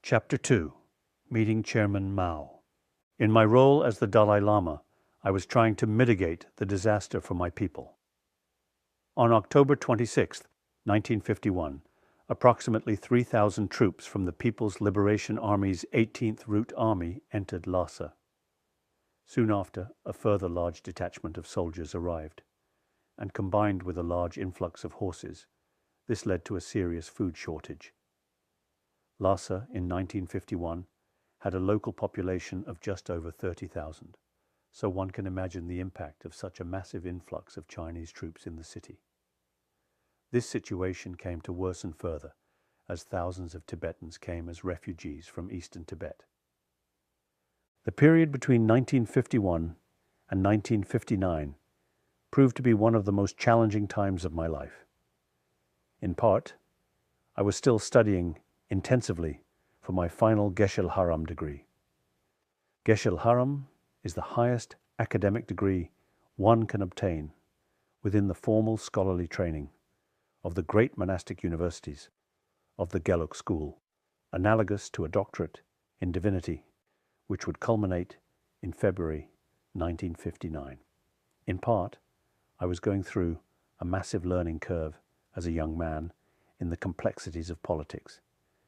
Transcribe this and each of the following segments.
Chapter 2. Meeting Chairman Mao. In my role as the Dalai Lama, I was trying to mitigate the disaster for my people. On October 26, 1951, approximately 3,000 troops from the People's Liberation Army's 18th Route Army entered Lhasa. Soon after, a further large detachment of soldiers arrived, and combined with a large influx of horses, this led to a serious food shortage. Lhasa, in 1951, had a local population of just over 30,000, so one can imagine the impact of such a massive influx of Chinese troops in the city. This situation came to worsen further as thousands of Tibetans came as refugees from eastern Tibet. The period between 1951 and 1959 proved to be one of the most challenging times of my life. In part, I was still studying intensively for my final Geshe-l-Haram degree. Geshe-l-Haram is the highest academic degree one can obtain within the formal scholarly training of the great monastic universities of the Gelug school, analogous to a doctorate in divinity, which would culminate in February 1959. In part, I was going through a massive learning curve as a young man in the complexities of politics,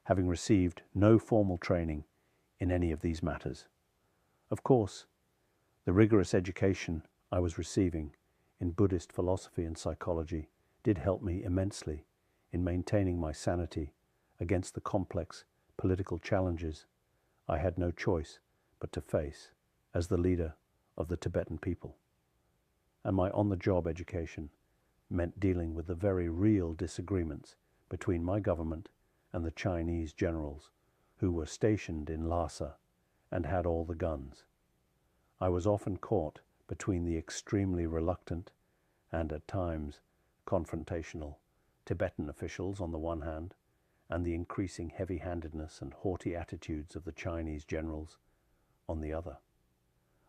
having received no formal training in any of these matters. Of course, the rigorous education I was receiving in Buddhist philosophy and psychology did help me immensely in maintaining my sanity against the complex political challenges I had no choice but to face as the leader of the Tibetan people. And my on-the-job education meant dealing with the very real disagreements between my government and the Chinese generals who were stationed in Lhasa and had all the guns. I was often caught between the extremely reluctant and at times confrontational Tibetan officials on the one hand and the increasing heavy-handedness and haughty attitudes of the Chinese generals on the other.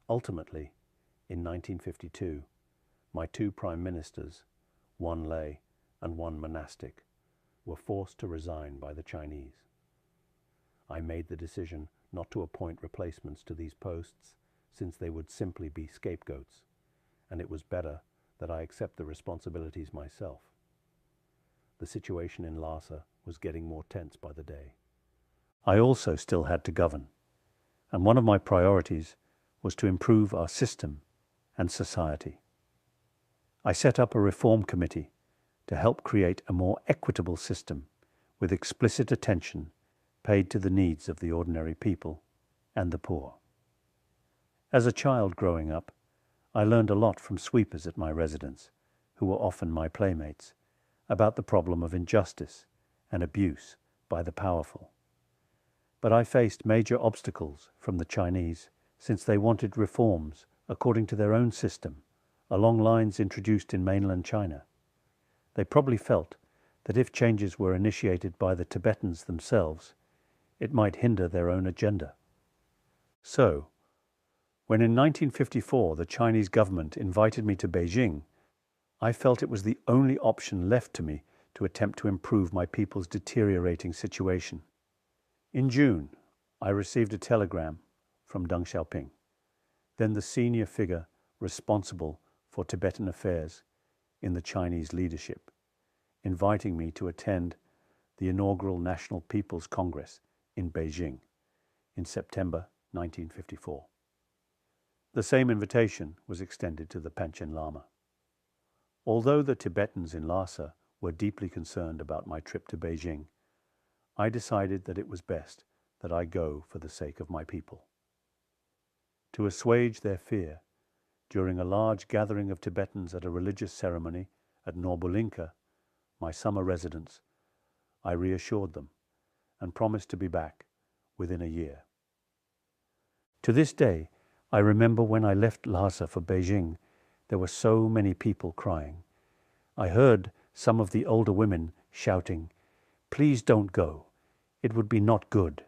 Ultimately, in 1952, my two prime ministers, one lay and one monastic, were forced to resign by the Chinese. I made the decision not to appoint replacements to these posts since they would simply be scapegoats, and it was better that I accept the responsibilities myself. The situation in Lhasa was getting more tense by the day. I also still had to govern, and one of my priorities was to improve our system and society. I set up a reform committee to help create a more equitable system with explicit attention paid to the needs of the ordinary people and the poor. As a child growing up, I learned a lot from sweepers at my residence, who were often my playmates, about the problem of injustice and abuse by the powerful. But I faced major obstacles from the Chinese since they wanted reforms according to their own system, along lines introduced in mainland China. They probably felt that if changes were initiated by the Tibetans themselves, it might hinder their own agenda. So, when in 1954 the Chinese government invited me to Beijing, I felt it was the only option left to me to attempt to improve my people's deteriorating situation. In June, I received a telegram from Deng Xiaoping, then the senior figure responsible for Tibetan affairs in the Chinese leadership, inviting me to attend the inaugural National People's Congress in Beijing in September 1954. The same invitation was extended to the Panchen Lama. Although the Tibetans in Lhasa were deeply concerned about my trip to Beijing, I decided that it was best that I go for the sake of my people. To assuage their fear, during a large gathering of Tibetans at a religious ceremony at Norbolinka, my summer residence, I reassured them and promised to be back within a year. To this day, I remember when I left Lhasa for Beijing, there were so many people crying. I heard some of the older women shouting, "Please don't go. It would be not good."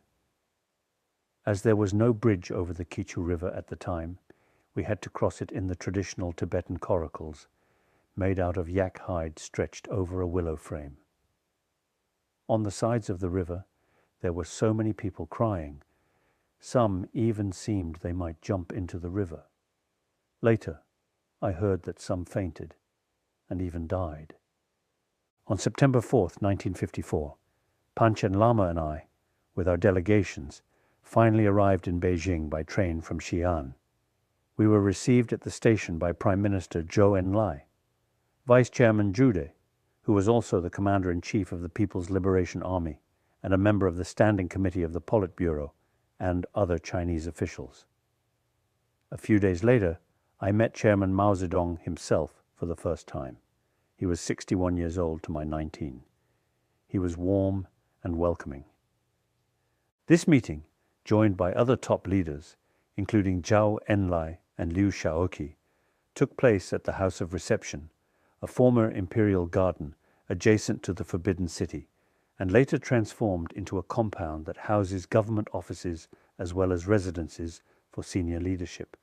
As there was no bridge over the Kichu River at the time, we had to cross it in the traditional Tibetan coracles, made out of yak hide stretched over a willow frame. On the sides of the river, There were so many people crying. Some even seemed they might jump into the river. Later, I heard that some fainted and even died. On September 4th, 1954, Panchen Lama and I, with our delegations, finally arrived in Beijing by train from Xi'an. We were received at the station by Prime Minister Zhou Enlai, Vice Chairman Zhu, who was also the Commander-in-Chief of the People's Liberation Army and a member of the Standing Committee of the Politburo, and other Chinese officials. A few days later, I met Chairman Mao Zedong himself for the first time. He was 61 years old to my 19. He was warm and welcoming. This meeting, joined by other top leaders, including Zhou Enlai and Liu Shaoqi, took place at the House of Reception, a former imperial garden adjacent to the Forbidden City, and later transformed into a compound that houses government offices as well as residences for senior leadership.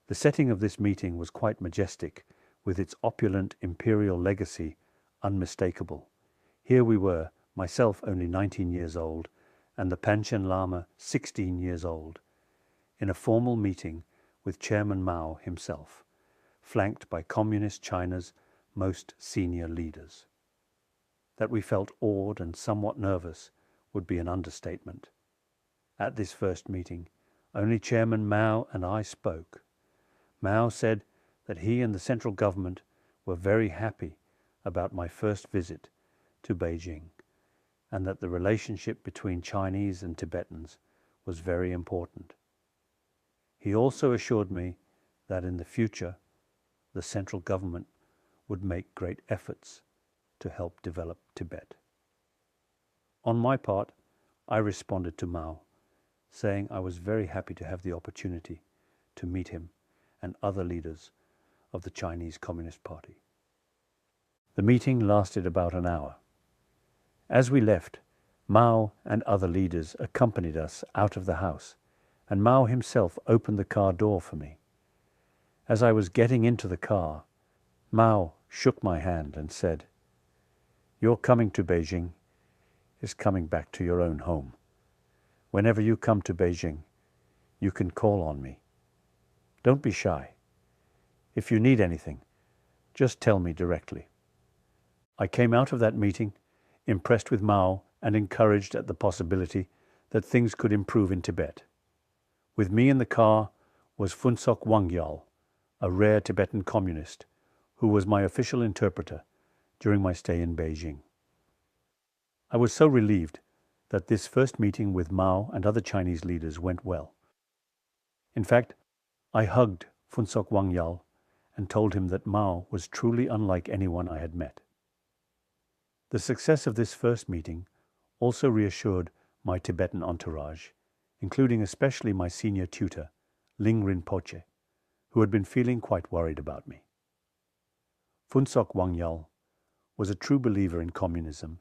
The setting of this meeting was quite majestic, with its opulent imperial legacy unmistakable. Here we were, myself only 19 years old, and the Panchen Lama 16 years old, in a formal meeting with Chairman Mao himself, flanked by Communist China's most senior leaders. That we felt awed and somewhat nervous would be an understatement. At this first meeting, only Chairman Mao and I spoke. Mao said that he and the central government were very happy about my first visit to Beijing, and that the relationship between Chinese and Tibetans was very important. He also assured me that in the future, the central government would make great efforts to help develop Tibet. On my part, I responded to Mao, saying I was very happy to have the opportunity to meet him and other leaders of the Chinese Communist Party. The meeting lasted about an hour. As we left, Mao and other leaders accompanied us out of the house, and Mao himself opened the car door for me. As I was getting into the car, Mao shook my hand and said, "Your coming to Beijing is coming back to your own home. Whenever you come to Beijing, you can call on me. Don't be shy. If you need anything, just tell me directly." I came out of that meeting impressed with Mao and encouraged at the possibility that things could improve in Tibet. With me in the car was Phunsok Wangyal, a rare Tibetan communist, who was my official interpreter during my stay in Beijing. I was so relieved that this first meeting with Mao and other Chinese leaders went well. In fact, I hugged Phunsok Wangyal and told him that Mao was truly unlike anyone I had met. The success of this first meeting also reassured my Tibetan entourage, including especially my senior tutor, Ling Rinpoche, who had been feeling quite worried about me. Phunsok Wangyal was a true believer in communism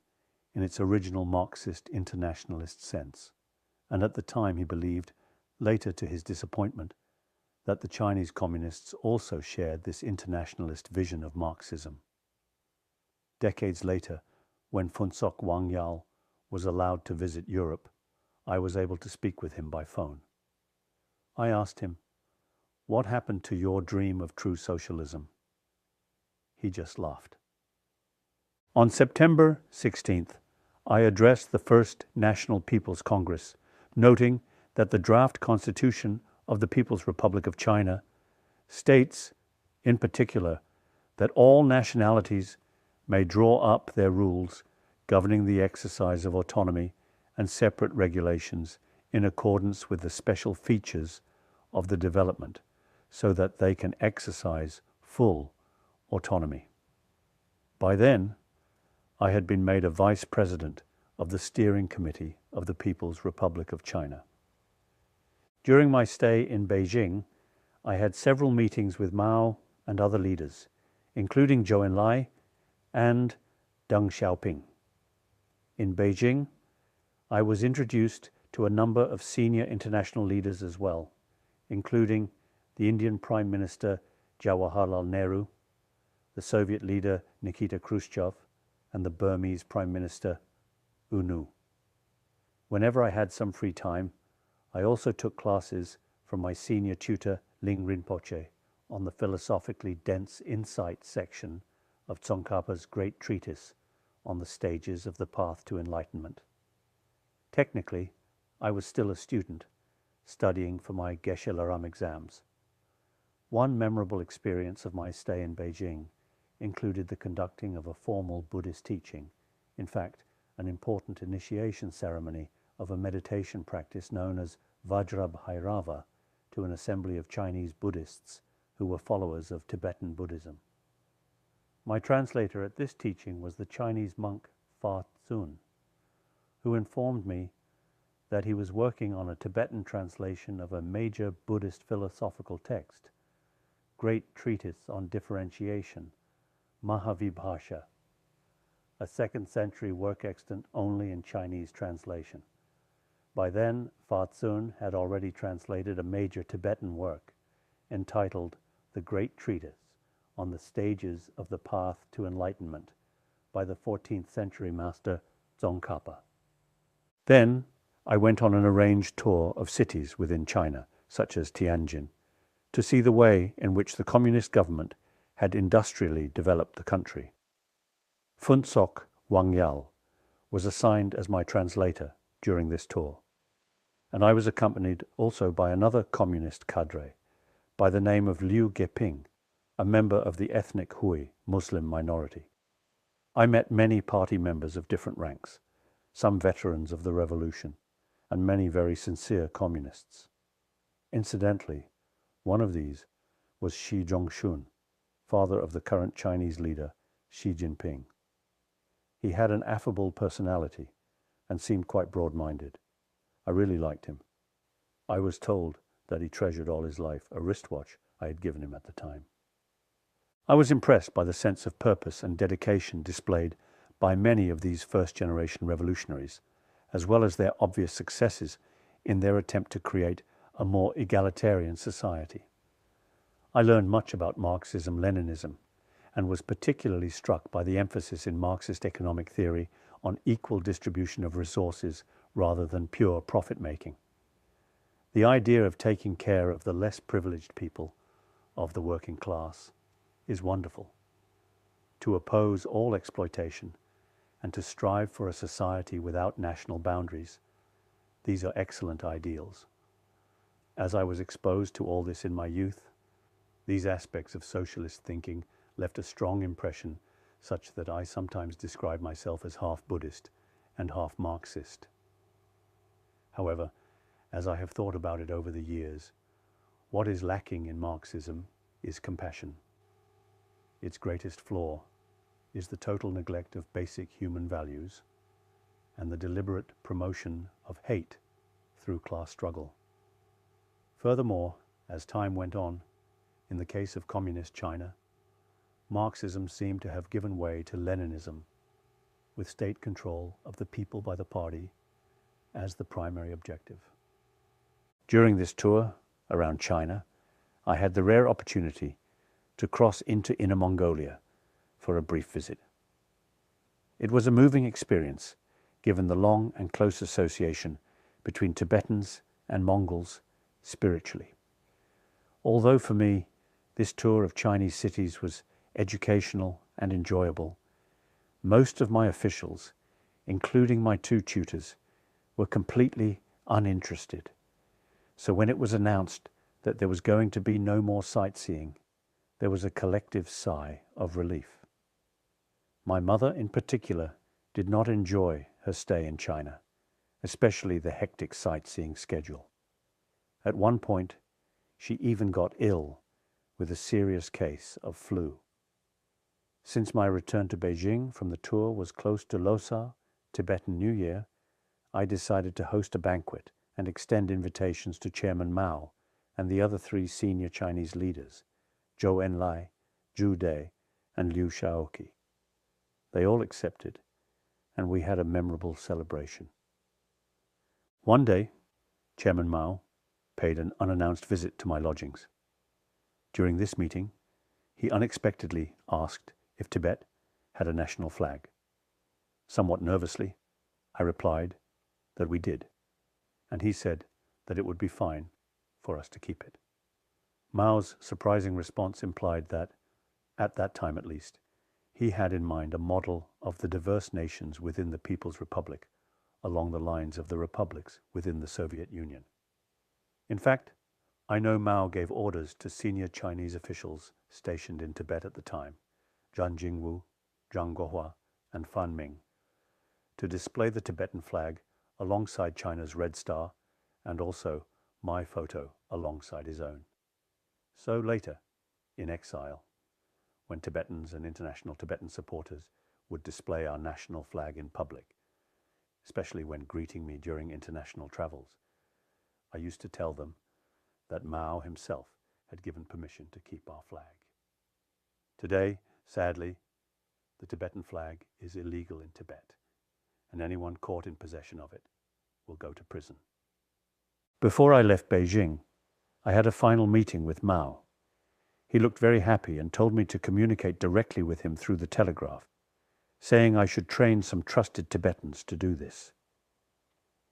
in its original Marxist internationalist sense, and at the time he believed, later to his disappointment, that the Chinese communists also shared this internationalist vision of Marxism. Decades later, when Phunsok Wangyal was allowed to visit Europe, I was able to speak with him by phone. I asked him, "What happened to your dream of true socialism?" He just laughed. On September 16th, I addressed the First National People's Congress, noting that the draft Constitution of the People's Republic of China states, in particular, that all nationalities may draw up their rules governing the exercise of autonomy and separate regulations in accordance with the special features of the development, so that they can exercise full autonomy. By then, I had been made a vice president of the steering committee of the People's Republic of China. During my stay in Beijing, I had several meetings with Mao and other leaders, including Zhou Enlai and Deng Xiaoping. In Beijing, I was introduced to a number of senior international leaders as well, including the Indian Prime Minister Jawaharlal Nehru, the Soviet leader Nikita Khrushchev, and the Burmese Prime Minister U Nu. Whenever I had some free time, I also took classes from my senior tutor Ling Rinpoche on the philosophically dense insight section of Tsongkhapa's great treatise on the stages of the path to enlightenment. Technically, I was still a student, studying for my Geshe Laram exams. One memorable experience of my stay in Beijing included the conducting of a formal Buddhist teaching, in fact, an important initiation ceremony of a meditation practice known as Vajrabhairava to an assembly of Chinese Buddhists who were followers of Tibetan Buddhism. My translator at this teaching was the Chinese monk Fa Tsun, who informed me that he was working on a Tibetan translation of a major Buddhist philosophical text, great treatise on differentiation, Mahavibhasha, a 2nd century work extant only in Chinese translation. By then, Fa Tsun had already translated a major Tibetan work entitled The Great Treatise on the Stages of the Path to Enlightenment by the 14th century master Tsongkhapa. Then I went on an arranged tour of cities within China, such as Tianjin, to see the way in which the communist government had industrially developed the country. Phunsok Wangyal was assigned as my translator during this tour, and I was accompanied also by another communist cadre by the name of Liu Geping, a member of the ethnic Hui Muslim minority. I met many party members of different ranks, some veterans of the revolution, and many very sincere communists. Incidentally, one of these was Xi Zhongxun, father of the current Chinese leader Xi Jinping. He had an affable personality and seemed quite broad-minded. I really liked him. I was told that he treasured all his life a wristwatch I had given him at the time. I was impressed by the sense of purpose and dedication displayed by many of these first-generation revolutionaries, as well as their obvious successes in their attempt to create a more egalitarian society. I learned much about Marxism-Leninism and was particularly struck by the emphasis in Marxist economic theory on equal distribution of resources rather than pure profit-making. The idea of taking care of the less privileged people of the working class is wonderful. To oppose all exploitation and to strive for a society without national boundaries, these are excellent ideals. As I was exposed to all this in my youth, these aspects of socialist thinking left a strong impression, such that I sometimes describe myself as half Buddhist and half Marxist. However, as I have thought about it over the years, what is lacking in Marxism is compassion. Its greatest flaw is the total neglect of basic human values and the deliberate promotion of hate through class struggle. Furthermore, as time went on, in the case of communist China, Marxism seemed to have given way to Leninism, with state control of the people by the party as the primary objective. During this tour around China, I had the rare opportunity to cross into Inner Mongolia for a brief visit. It was a moving experience, given the long and close association between Tibetans and Mongols spiritually. Although for me, this tour of Chinese cities was educational and enjoyable, most of my officials, including my 2 tutors, were completely uninterested. So when it was announced that there was going to be no more sightseeing, there was a collective sigh of relief. My mother in particular did not enjoy her stay in China, especially the hectic sightseeing schedule. At one point, she even got ill with a serious case of flu. Since my return to Beijing from the tour was close to Losar, Tibetan New Year, I decided to host a banquet and extend invitations to Chairman Mao and the other 3 senior Chinese leaders, Zhou Enlai, Zhu Dei, and Liu Shaoqi. They all accepted, and we had a memorable celebration. One day, Chairman Mao paid an unannounced visit to my lodgings. During this meeting, he unexpectedly asked if Tibet had a national flag. Somewhat nervously, I replied that we did, and he said that it would be fine for us to keep it. Mao's surprising response implied that, at that time at least, he had in mind a model of the diverse nations within the People's Republic along the lines of the republics within the Soviet Union. In fact, I know Mao gave orders to senior Chinese officials stationed in Tibet at the time, Zhang Jingwu, Zhang Guohua, and Fan Ming, to display the Tibetan flag alongside China's Red Star and also my photo alongside his own. So later, in exile, when Tibetans and international Tibetan supporters would display our national flag in public, especially when greeting me during international travels, I used to tell them that Mao himself had given permission to keep our flag. Today, sadly, the Tibetan flag is illegal in Tibet, and anyone caught in possession of it will go to prison. Before I left Beijing, I had a final meeting with Mao. He looked very happy and told me to communicate directly with him through the telegraph, saying I should train some trusted Tibetans to do this.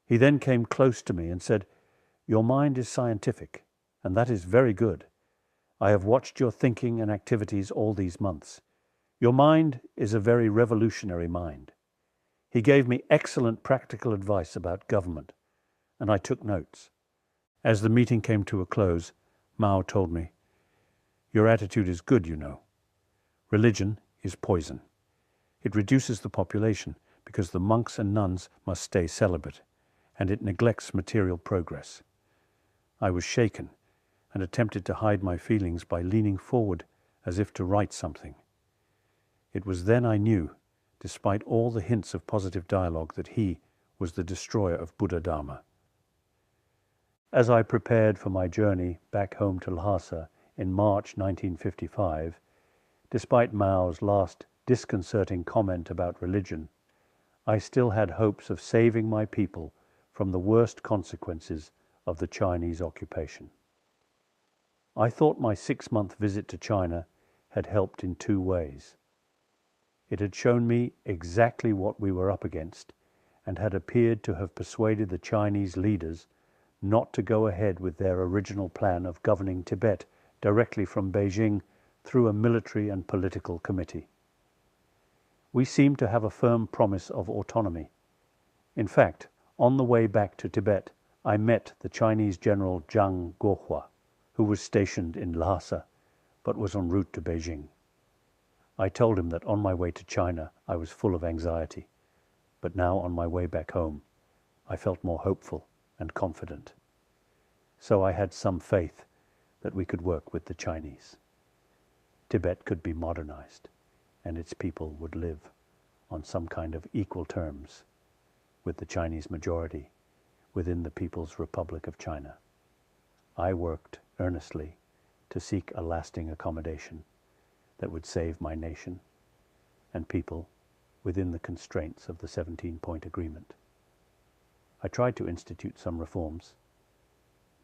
He then came close to me and said, "Your mind is scientific, and that is very good. I have watched your thinking and activities all these months. Your mind is a very revolutionary mind." He gave me excellent practical advice about government, and I took notes. As the meeting came to a close, Mao told me, "Your attitude is good, you know. Religion is poison. It reduces the population because the monks and nuns must stay celibate, and it neglects material progress." I was shaken and attempted to hide my feelings by leaning forward as if to write something. It was then I knew, despite all the hints of positive dialogue, that he was the destroyer of Buddha Dharma. As I prepared for my journey back home to Lhasa in March 1955, despite Mao's last disconcerting comment about religion, I still had hopes of saving my people from the worst consequences of the Chinese occupation. I thought my 6-month visit to China had helped in 2 ways. It had shown me exactly what we were up against and had appeared to have persuaded the Chinese leaders not to go ahead with their original plan of governing Tibet directly from Beijing through a military and political committee. We seemed to have a firm promise of autonomy. In fact, on the way back to Tibet, I met the Chinese General Zhang Guohua, who was stationed in Lhasa but was en route to Beijing. I told him that on my way to China I was full of anxiety, but now on my way back home I felt more hopeful and confident. So I had some faith that we could work with the Chinese. Tibet could be modernized, and its people would live on some kind of equal terms with the Chinese majority within the People's Republic of China. I worked earnestly to seek a lasting accommodation that would save my nation and people within the constraints of the 17-point agreement. I tried to institute some reforms,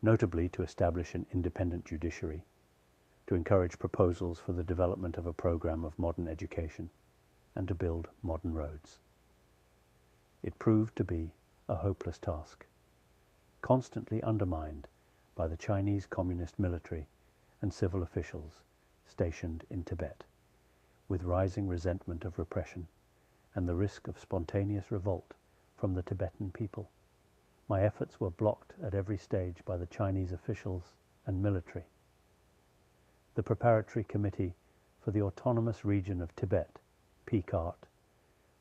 notably to establish an independent judiciary, to encourage proposals for the development of a program of modern education, and to build modern roads. It proved to be a hopeless task, constantly undermined by the Chinese Communist military and civil officials stationed in Tibet, with rising resentment of repression and the risk of spontaneous revolt from the Tibetan people. My efforts were blocked at every stage by the Chinese officials and military. The Preparatory Committee for the Autonomous Region of Tibet, PCART,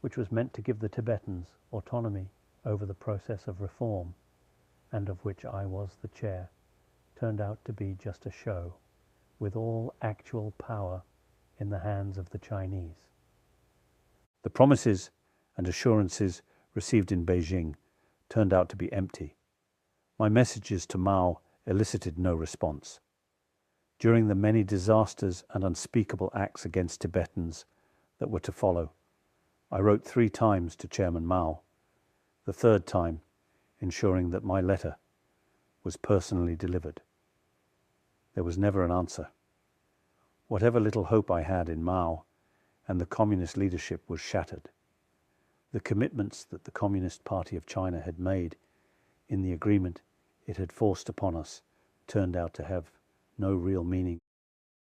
which was meant to give the Tibetans autonomy over the process of reform, and of which I was the chair, turned out to be just a show, with all actual power in the hands of the Chinese. The promises and assurances received in Beijing turned out to be empty. My messages to Mao elicited no response. During the many disasters and unspeakable acts against Tibetans that were to follow, I wrote 3 times to Chairman Mao, the 3rd time ensuring that my letter was personally delivered. There was never an answer. Whatever little hope I had in Mao and the communist leadership was shattered. The commitments that the Communist Party of China had made in the agreement it had forced upon us turned out to have no real meaning.